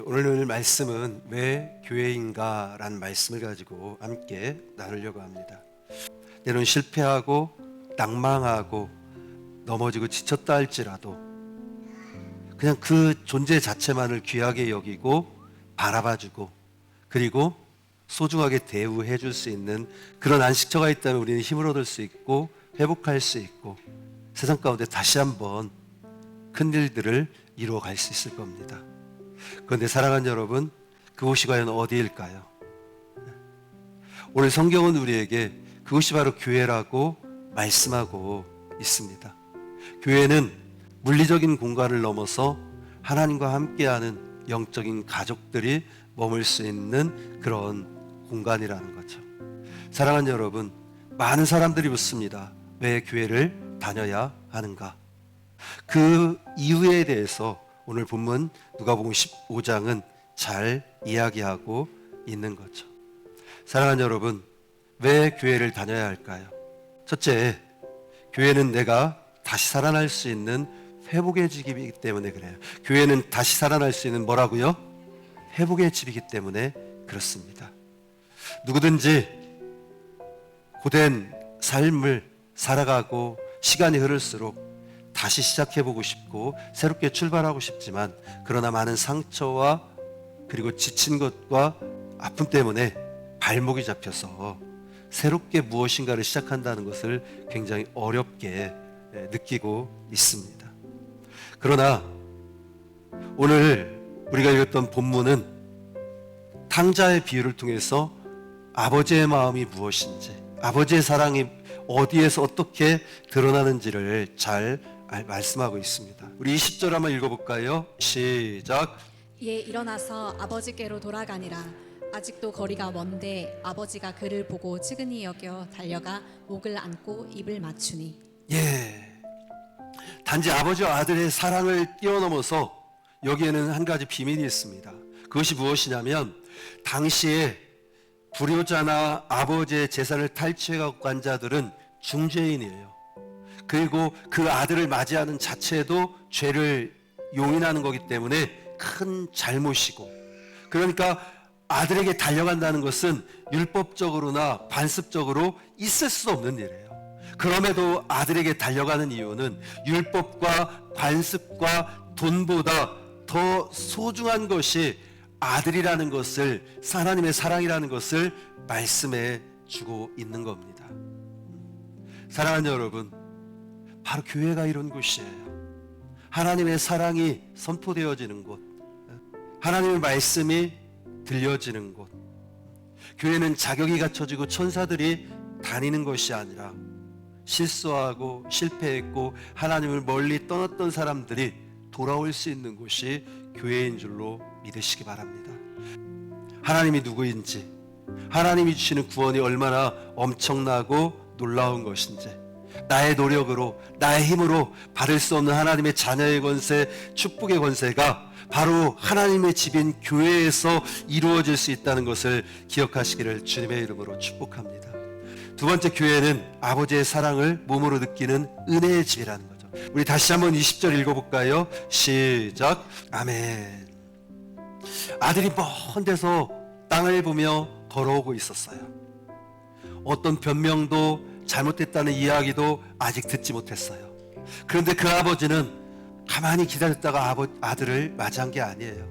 오늘 말씀은 왜 교회인가 라는 말씀을 가지고 함께 나누려고 합니다. 때로는 실패하고 낭망하고 넘어지고 지쳤다 할지라도 그냥 그 존재 자체만을 귀하게 여기고 바라봐주고 그리고 소중하게 대우해 줄 수 있는 그런 안식처가 있다면 우리는 힘을 얻을 수 있고 회복할 수 있고 세상 가운데 다시 한번 큰 일들을 이루어갈 수 있을 겁니다. 그런데 사랑하는 여러분, 그곳이 과연 어디일까요? 오늘 성경은 우리에게 그곳이 바로 교회라고 말씀하고 있습니다. 교회는 물리적인 공간을 넘어서 하나님과 함께하는 영적인 가족들이 머물 수 있는 그런 공간이라는 거죠. 사랑하는 여러분, 많은 사람들이 묻습니다. 왜 교회를 다녀야 하는가? 그 이유에 대해서 오늘 본문 누가복음 15장은 잘 이야기하고 있는 거죠. 사랑하는 여러분, 왜 교회를 다녀야 할까요? 첫째, 교회는 내가 다시 살아날 수 있는 회복의 집이기 때문에 그래요. 교회는 다시 살아날 수 있는 뭐라고요? 회복의 집이기 때문에 그렇습니다. 누구든지 고된 삶을 살아가고 시간이 흐를수록 다시 시작해보고 싶고 새롭게 출발하고 싶지만 그러나 많은 상처와 그리고 지친 것과 아픔 때문에 발목이 잡혀서 새롭게 무엇인가를 시작한다는 것을 굉장히 어렵게 느끼고 있습니다. 그러나 오늘 우리가 읽었던 본문은 탕자의 비유를 통해서 아버지의 마음이 무엇인지, 아버지의 사랑이 어디에서 어떻게 드러나는지를 잘 말씀하고 있습니다. 우리 20절 한번 읽어볼까요? 시작. 이에 일어나서 아버지께로 돌아가니라. 아직도 거리가 먼데 아버지가 그를 보고 측은히 여겨 달려가 목을 안고 입을 맞추니. 단지 아버지와 아들의 사랑을 뛰어넘어서 여기에는 한 가지 비밀이 있습니다. 그것이 무엇이냐면 당시에 불효자나 아버지의 재산을 탈취해가고 간 자들은 중죄인이에요. 그리고 그 아들을 맞이하는 자체도 죄를 용인하는 거기 때문에 큰 잘못이고, 그러니까 아들에게 달려간다는 것은 율법적으로나 반습적으로 있을 수 없는 일이에요. 그럼에도 아들에게 달려가는 이유는 율법과 반습과 돈보다 더 소중한 것이 아들이라는 것을, 하나님의 사랑이라는 것을 말씀해 주고 있는 겁니다. 사랑하는 여러분, 바로 교회가 이런 곳이에요. 하나님의 사랑이 선포되어지는 곳, 하나님의 말씀이 들려지는 곳. 교회는 자격이 갖춰지고 천사들이 다니는 것이 아니라 실수하고 실패했고 하나님을 멀리 떠났던 사람들이 돌아올 수 있는 곳이 교회인 줄로 믿으시기 바랍니다. 하나님이 누구인지, 하나님이 주시는 구원이 얼마나 엄청나고 놀라운 것인지, 나의 노력으로, 나의 힘으로 받을 수 없는 하나님의 자녀의 권세, 축복의 권세가 바로 하나님의 집인 교회에서 이루어질 수 있다는 것을 기억하시기를 주님의 이름으로 축복합니다. 두 번째, 교회는 아버지의 사랑을 몸으로 느끼는 은혜의 집이라는 거죠. 우리 다시 한번 20절 읽어볼까요? 시작. 아멘. 아들이 먼 데서 땅을 보며 걸어오고 있었어요. 어떤 변명도 잘못됐다는 이야기도 아직 듣지 못했어요. 그런데 그 아버지는 가만히 기다렸다가 아들을 맞이한 게 아니에요.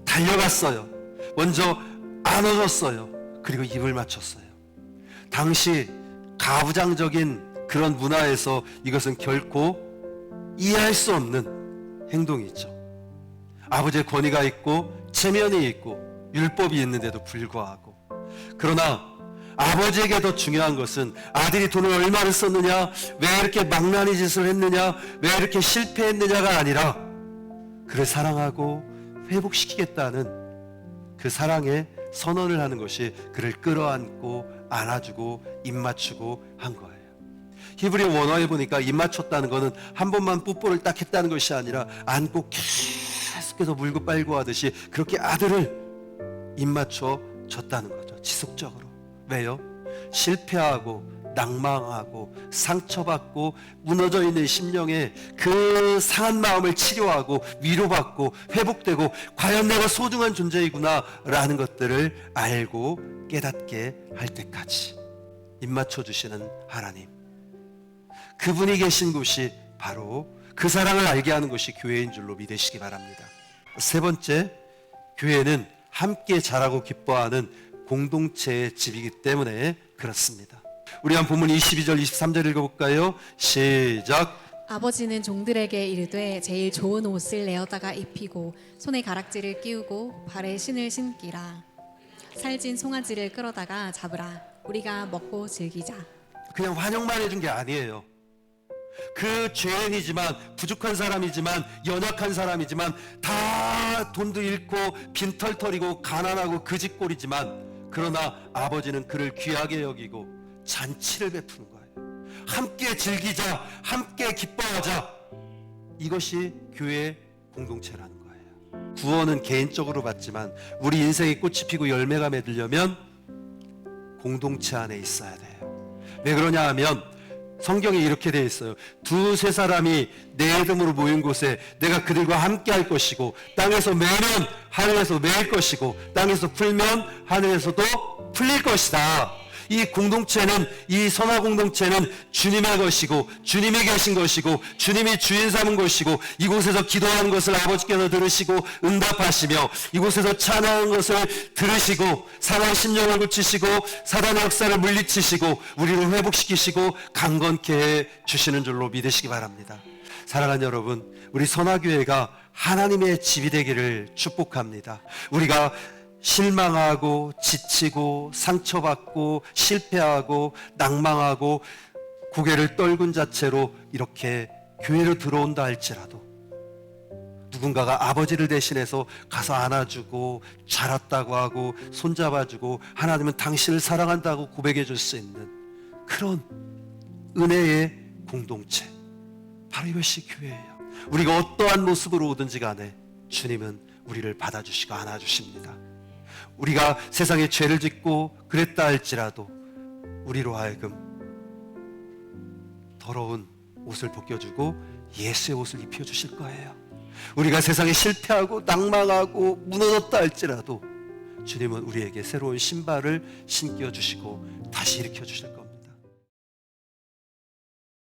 달려갔어요. 먼저 안아줬어요. 그리고 입을 맞췄어요. 당시 가부장적인 그런 문화에서 이것은 결코 이해할 수 없는 행동이죠. 아버지의 권위가 있고 체면이 있고 율법이 있는데도 불구하고, 그러나 아버지에게 더 중요한 것은 아들이 돈을 얼마나 썼느냐, 왜 이렇게 망나니 짓을 했느냐, 왜 이렇게 실패했느냐가 아니라 그를 사랑하고 회복시키겠다는 그 사랑의 선언을 하는 것이 그를 끌어안고 안아주고 입맞추고 한 거예요. 히브리 원어에 보니까 입맞췄다는 것은 한 번만 뽀뽀를 딱 했다는 것이 아니라 안고 계속해서 물고 빨고 하듯이 그렇게 아들을 입맞춰 줬다는 거죠. 지속적으로. 왜요? 실패하고 낭망하고 상처받고 무너져 있는 심령의 그 상한 마음을 치료하고 위로받고 회복되고 과연 내가 소중한 존재이구나 라는 것들을 알고 깨닫게 할 때까지 입맞춰 주시는 하나님, 그분이 계신 곳이 바로 그 사랑을 알게 하는 것이 교회인 줄로 믿으시기 바랍니다. 세 번째, 교회는 함께 자라고 기뻐하는 공동체의 집이기 때문에 그렇습니다. 우리 한 본문 22절 23절 읽어볼까요? 시작. 아버지는 종들에게 이르되 제일 좋은 옷을 내어다가 입히고 손에 가락지를 끼우고 발에 신을 신기라. 살진 송아지를 끌어다가 잡으라. 우리가 먹고 즐기자. 그냥 환영만 해준 게 아니에요. 그 죄인이지만 부족한 사람이지만 연약한 사람이지만 다 돈도 잃고 빈털털이고 가난하고 그짓골이지만 그러나 아버지는 그를 귀하게 여기고 잔치를 베푸는 거예요. 함께 즐기자, 함께 기뻐하자. 이것이 교회 공동체라는 거예요. 구원은 개인적으로 받지만 우리 인생에 꽃이 피고 열매가 맺으려면 공동체 안에 있어야 돼요. 왜 그러냐 하면 성경에 이렇게 되어 있어요. 두세 사람이 내 이름으로 모인 곳에 내가 그들과 함께 할 것이고 땅에서 매면 하늘에서 매일 것이고 땅에서 풀면 하늘에서도 풀릴 것이다. 이 공동체는, 이 선화 공동체는 주님의 것이고 주님이 계신 것이고 주님이 주인 삼은 것이고 이곳에서 기도하는 것을 아버지께서 들으시고 응답하시며 이곳에서 찬양하는 것을 들으시고 상한 심령을 고치시고 사단의 역사를 물리치시고 우리를 회복시키시고 강건케 해 주시는 줄로 믿으시기 바랍니다. 사랑하는 여러분, 우리 선화교회가 하나님의 집이 되기를 축복합니다. 우리가 실망하고 지치고 상처받고 실패하고 낭망하고 고개를 떨군 자체로 이렇게 교회로 들어온다 할지라도 누군가가 아버지를 대신해서 가서 안아주고 자랐다고 하고 손잡아주고 하나님은 당신을 사랑한다고 고백해 줄 수 있는 그런 은혜의 공동체, 바로 이것이 교회예요. 우리가 어떠한 모습으로 오든지 간에 주님은 우리를 받아주시고 안아주십니다. 우리가 세상에 죄를 짓고 그랬다 할지라도 우리로 하여금 더러운 옷을 벗겨주고 예수의 옷을 입혀주실 거예요. 우리가 세상에 실패하고 낭망하고 무너졌다 할지라도 주님은 우리에게 새로운 신발을 신겨주시고 다시 일으켜 주실 거예요.